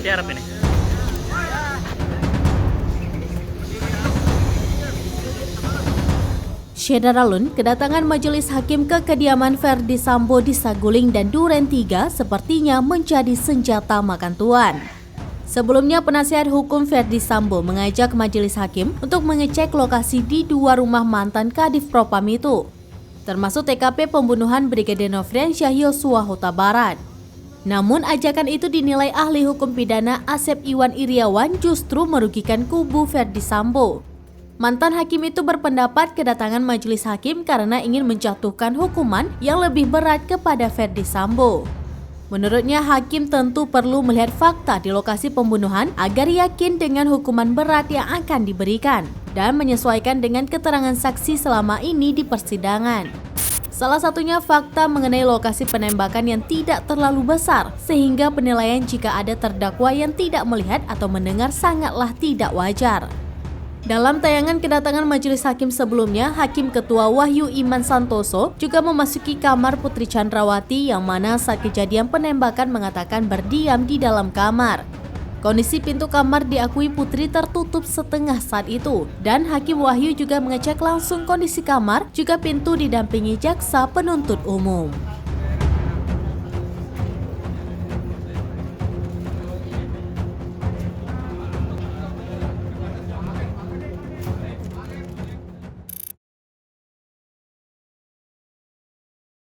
Tadi Arab ini. Syederalun, kedatangan majelis hakim ke kediaman Verdi Sambo di Saguling dan Duren 3 sepertinya menjadi senjata makan tuan. Sebelumnya, penasihat hukum Verdi Sambo mengajak majelis hakim untuk mengecek lokasi di 2 rumah mantan Kadif Propam itu, termasuk TKP pembunuhan Brigadir Nofriansyah Yosua Huta Barat. Namun, ajakan itu dinilai ahli hukum pidana Asep Iwan Iriawan justru merugikan kubu Verdi Sambo. Mantan hakim itu berpendapat kedatangan majelis hakim karena ingin menjatuhkan hukuman yang lebih berat kepada Verdi Sambo. Menurutnya, hakim tentu perlu melihat fakta di lokasi pembunuhan agar yakin dengan hukuman berat yang akan diberikan dan menyesuaikan dengan keterangan saksi selama ini di persidangan. Salah satunya fakta mengenai lokasi penembakan yang tidak terlalu besar, sehingga penilaian jika ada terdakwa yang tidak melihat atau mendengar sangatlah tidak wajar. Dalam tayangan kedatangan majelis hakim sebelumnya, Hakim Ketua Wahyu Iman Santoso juga memasuki kamar Putri Chandrawati yang mana saat kejadian penembakan mengatakan berdiam di dalam kamar. Kondisi pintu kamar diakui Putri tertutup setengah saat itu, dan Hakim Wahyu juga mengecek langsung kondisi kamar, juga pintu didampingi jaksa penuntut umum.